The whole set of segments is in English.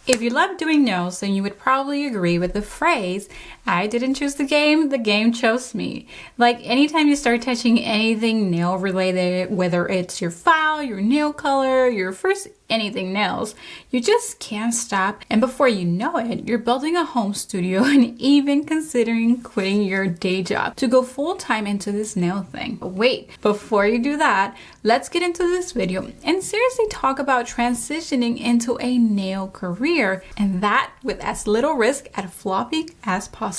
If you love doing nails, then you would probably agree with the phrase, I didn't choose the game chose me. Like anytime you start touching anything nail related, whether it's your file, your nail color, your first anything nails, you just can't stop. And before you know it, you're building a home studio and even considering quitting your day job to go full time into this nail thing. But wait, before you do that, let's get into this video and seriously talk about transitioning into a nail career, and that with as little risk at flopping as possible.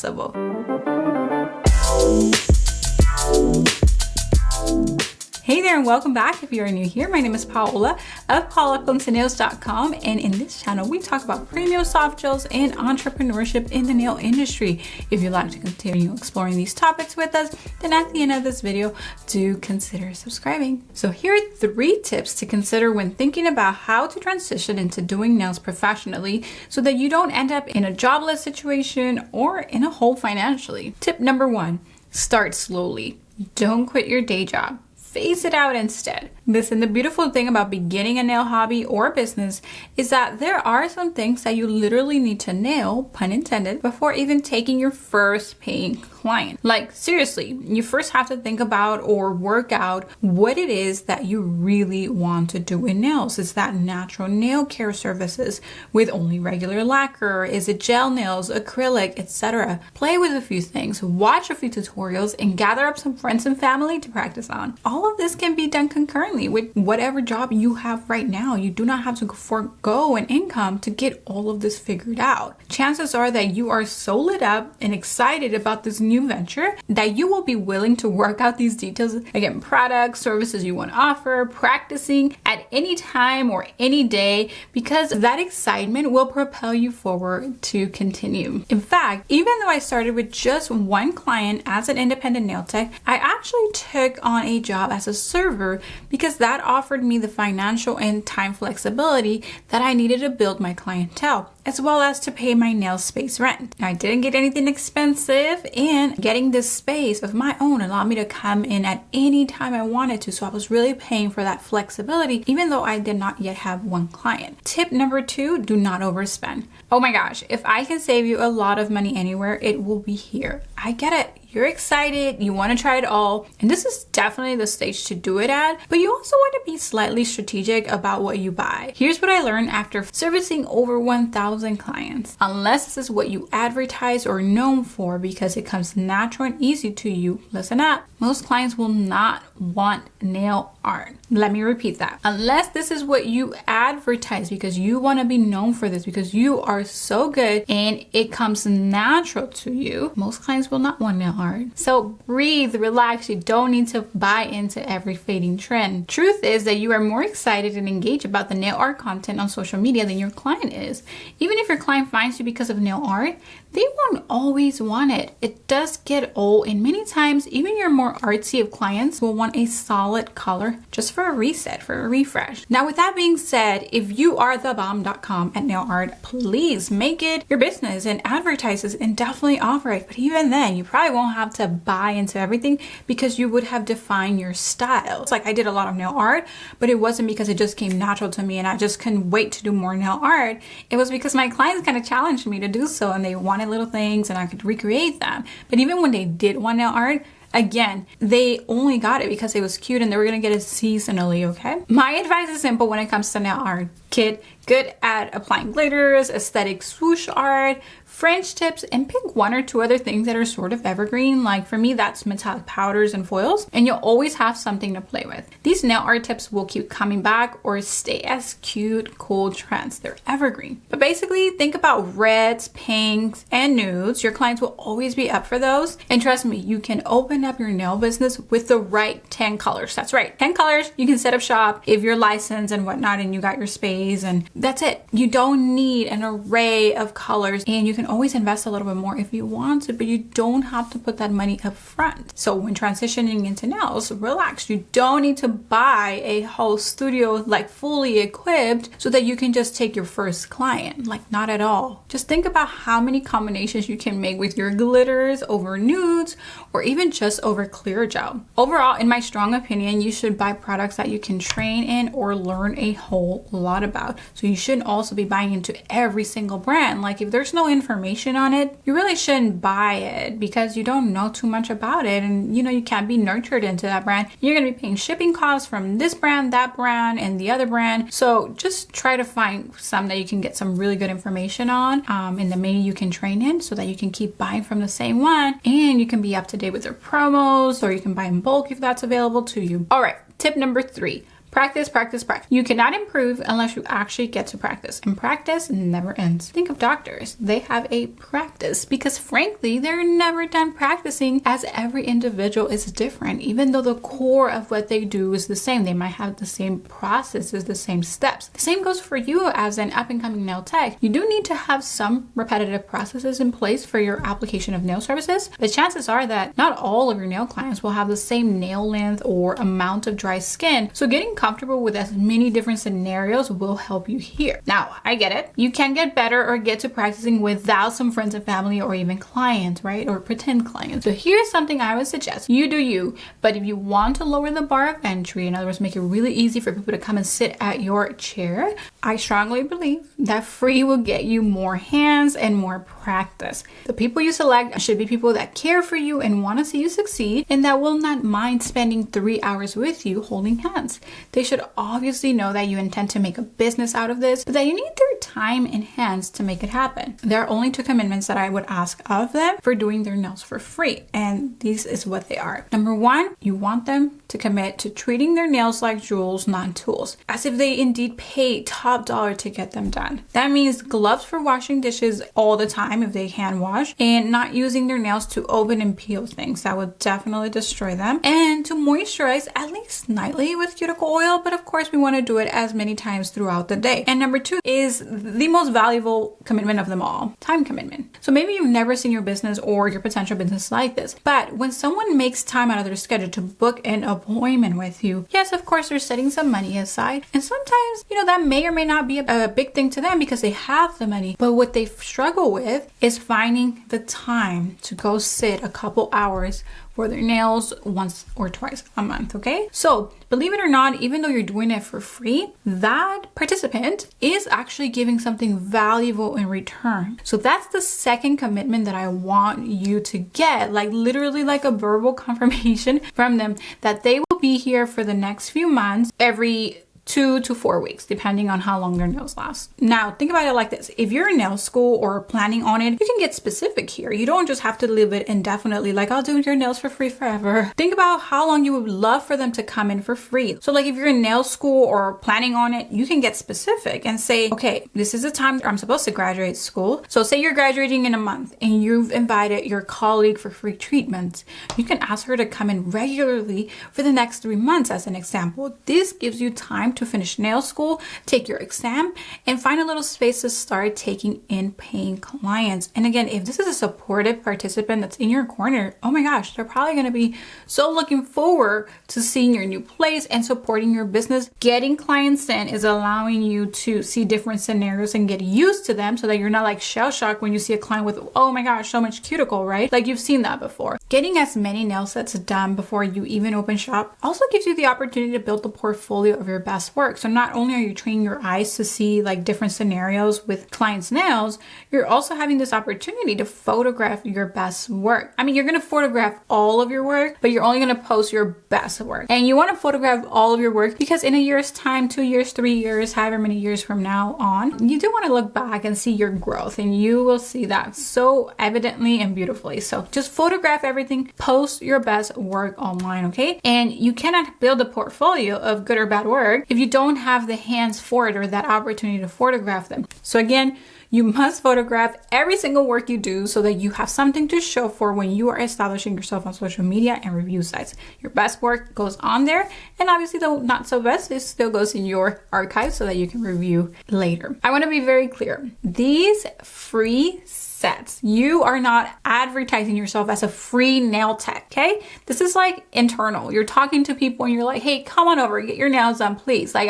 Hey there and welcome back. If you're new here, my name is Paola of PaolaPonceNails.com, and in this channel we talk about premium soft gels and entrepreneurship in the nail industry. If you'd like to continue exploring these topics with us, then at the end of this video, do consider subscribing. So here are 3 tips to consider when thinking about how to transition into doing nails professionally so that you don't end up in a jobless situation or in a hole financially. Tip number 1, start slowly. Don't quit your day job. Phase it out instead. Listen, the beautiful thing about beginning a nail hobby or business is that there are some things that you literally need to nail, pun intended, before even taking your first paying client. Like seriously, you first have to think about or work out what it is that you really want to do in nails. Is that natural nail care services with only regular lacquer? Is it gel nails, acrylic, etc.? Play with a few things, watch a few tutorials, and gather up some friends and family to practice on. All of this can be done concurrently with whatever job you have right now. You do not have to forego an income to get all of this figured out. Chances are that you are so lit up and excited about this new venture that you will be willing to work out these details, again, products, services you want to offer, practicing at any time or any day, because that excitement will propel you forward to continue. In fact, even though I started with just one client as an independent nail tech, I actually took on a job as a server because that offered me the financial and time flexibility that I needed to build my clientele, as well as to pay my nail space rent. I didn't get anything expensive, and getting this space of my own allowed me to come in at any time I wanted to. So I was really paying for that flexibility, even though I did not yet have one client. Tip number 2, do not overspend. Oh my gosh, if I can save you a lot of money anywhere, it will be here. I get it. You're excited, you want to try it all, and this is definitely the stage to do it at, but you also want to be slightly strategic about what you buy. Here's what I learned after servicing over 1,000 clients. Unless this is what you advertise or known for because it comes natural and easy to you, listen up. Most clients will not want nail art. Let me repeat that. Unless this is what you advertise because you want to be known for this, because you are so good and it comes natural to you, most clients will not want nail art. So breathe, relax. You don't need to buy into every fading trend. Truth is that you are more excited and engaged about the nail art content on social media than your client is. Even if your client finds you because of nail art, they won't always want it. It does get old, and many times even your more artsy of clients will want a solid color just for a reset, for a refresh. Now with that being said, if you are thebomb.com at nail art, please make it your business and advertise it and definitely offer it. But even then, you probably won't have to buy into everything because you would have defined your style. It's like I did a lot of nail art, but it wasn't because it just came natural to me and I just couldn't wait to do more nail art. It was because my clients kind of challenged me to do so, and they wanted little things and I could recreate them. But even when they did want nail art, again, they only got it because it was cute and they were gonna get it seasonally, okay? My advice is simple when it comes to nail art. Kid, good at applying glitters, aesthetic swoosh art, French tips, and pick 1 or 2 other things that are sort of evergreen. Like for me, that's metallic powders and foils, and you'll always have something to play with. These nail art tips will keep coming back or stay as cute, cool trends. They're evergreen. But basically, think about reds, pinks, and nudes. Your clients will always be up for those. And trust me, you can open up your nail business with the right 10 colors. That's right, 10 colors. You can set up shop if you're licensed and whatnot and you got your space, and that's it. You don't need an array of colors, and you can always invest a little bit more if you want to, but you don't have to put that money up front. So when transitioning into nails, relax. You don't need to buy a whole studio like fully equipped so that you can just take your first client. Like, not at all. Just think about how many combinations you can make with your glitters over nudes or even just over clear gel. Overall, in my strong opinion, you should buy products that you can train in or learn a whole lot about, so So you shouldn't also be buying into every single brand. Like if there's no information on it, you really shouldn't buy it because you don't know too much about it. And you can't be nurtured into that brand. You're going to be paying shipping costs from this brand, that brand, and the other brand. So just try to find some that you can get some really good information on, and then maybe you can train in so that you can keep buying from the same one and you can be up to date with their promos, or you can buy in bulk if that's available to you. All right, tip number 3. Practice, practice, practice. You cannot improve unless you actually get to practice, and practice never ends. Think of doctors. They have a practice because frankly, they're never done practicing, as every individual is different. Even though the core of what they do is the same, they might have the same processes, the same steps. The same goes for you as an up-and-coming nail tech. You do need to have some repetitive processes in place for your application of nail services, but chances are that not all of your nail clients will have the same nail length or amount of dry skin. So getting comfortable with as many different scenarios will help you here. Now, I get it. You can get better or get to practicing without some friends and family or even clients, right? Or pretend clients. So here's something I would suggest. You do you, but if you want to lower the bar of entry, in other words, make it really easy for people to come and sit at your chair, I strongly believe that free will get you more hands and more practice. The people you select should be people that care for you and want to see you succeed, and that will not mind spending 3 hours with you holding hands. They should obviously know that you intend to make a business out of this, but that you need their time and hands to make it happen. There are only 2 commitments that I would ask of them for doing their nails for free, and these is what they are. Number 1, you want them to commit to treating their nails like jewels, not tools, as if they indeed paid top dollar to get them done. That means gloves for washing dishes all the time if they hand wash, and not using their nails to open and peel things that would definitely destroy them, and to moisturize at least nightly with cuticle oil, but of course we want to do it as many times throughout the day. And number 2 is the most valuable commitment of them all, time commitment. So maybe you've never seen your business or your potential business like this, but when someone makes time out of their schedule to book an appointment with you, yes, of course they're setting some money aside, and sometimes that may or may not be a big thing to them because they have the money, but what they struggle with is finding the time to go sit a couple hours for their nails once or twice a month, okay? So believe it or not, even though you're doing it for free, that participant is actually giving something valuable in return. So that's the second commitment that I want you to get, like literally like a verbal confirmation from them that they will be here for the next few months, every 2 to 4 weeks, depending on how long their nails last. Now, think about it like this. If you're in nail school or planning on it, you can get specific here. You don't just have to live it indefinitely, like I'll do your nails for free forever. Think about how long you would love for them to come in for free. So like if you're in nail school or planning on it, you can get specific and say, okay, this is the time I'm supposed to graduate school. So say you're graduating in a month and you've invited your colleague for free treatments. You can ask her to come in regularly for the next 3 months as an example. This gives you time to finish nail school, take your exam, and find a little space to start taking in paying clients. And again, if this is a supportive participant that's in your corner, oh my gosh, they're probably going to be so looking forward to seeing your new place and supporting your business. Getting clients in is allowing you to see different scenarios and get used to them so that you're not like shell shocked when you see a client with, oh my gosh, so much cuticle, right? Like you've seen that before. Getting as many nail sets done before you even open shop also gives you the opportunity to build the portfolio of your best work. So not only are you training your eyes to see like different scenarios with clients' nails, you're also having this opportunity to photograph your best work. I mean, you're going to photograph all of your work, but you're only going to post your best work. And you want to photograph all of your work because in a year's time, 2 years, 3 years, however many years from now on, you do want to look back and see your growth, and you will see that so evidently and beautifully. So just photograph everything, post your best work online, okay? And you cannot build a portfolio of good or bad work if you don't have the hands for it or that opportunity to photograph them. So again, you must photograph every single work you do so that you have something to show for when you are establishing yourself on social media and review sites. Your best work goes on there, and obviously the not so best, it still goes in your archive so that you can review later. I want to be very clear. These free sets, you are not advertising yourself as a free nail tech, okay? This is like internal. You're talking to people and you're like, hey, come on over, get your nails done, please. Like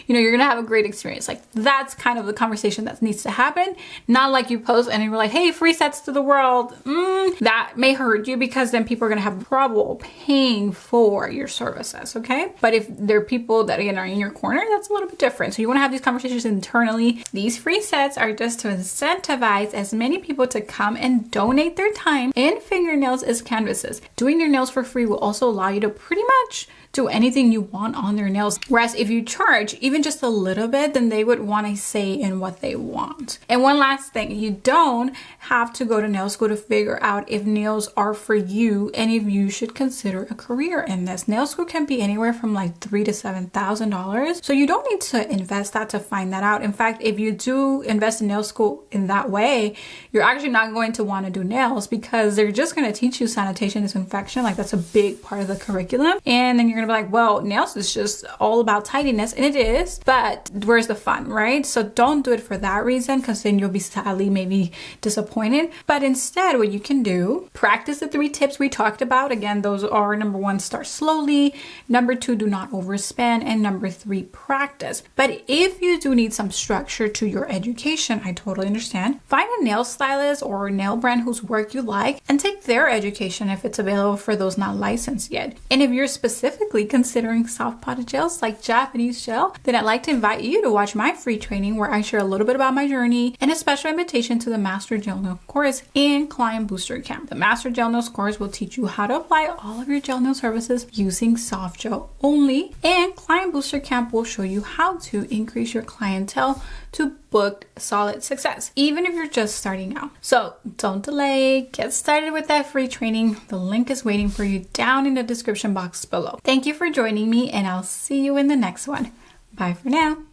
you're gonna have a great experience. Like that's kind of the conversation that needs to happen. happen. Not like you post and you're like, hey, free sets to the world. That may hurt you because then people are going to have trouble paying for your services, okay? But if there are people that again are in your corner, that's a little bit different. So you want to have these conversations internally. These free sets are just to incentivize as many people to come and donate their time and fingernails as canvases. Doing their nails for free will also allow you to pretty much do anything you want on their nails. Whereas if you charge even just a little bit, then they would want a say in what they want. And one last thing, you don't have to go to nail school to figure out if nails are for you and if you should consider a career in this. Nail school can be anywhere from like $3,000 to $7,000. So you don't need to invest that to find that out. In fact, if you do invest in nail school in that way, you're actually not going to want to do nails because they're just going to teach you sanitation, disinfection. Like that's a big part of the curriculum. And then you're going to be like, well, nails is just all about tidiness, and it is, but where's the fun, right? So don't do it for that reason, because then you'll be sadly maybe disappointed. But instead, what you can do, practice the 3 tips we talked about. Again, those are number 1, start slowly. Number 2, do not overspend. And number 3, practice. But if you do need some structure to your education, I totally understand. Find a nail stylist or nail brand whose work you like and take their education if it's available for those not licensed yet. And if you're specifically considering soft potted gels like Japanese gel, then I'd like to invite you to watch my free training where I share a little bit about my journey and a special invitation to the Master Gel Nail course and Client Booster Camp. The Master Gel Nails course will teach you how to apply all of your gel nail services using soft gel only, and Client Booster Camp will show you how to increase your clientele to booked solid success, even if you're just starting out. So don't delay, get started with that free training. The link is waiting for you down in the description box below. Thank you for joining me, and I'll see you in the next one. Bye for now.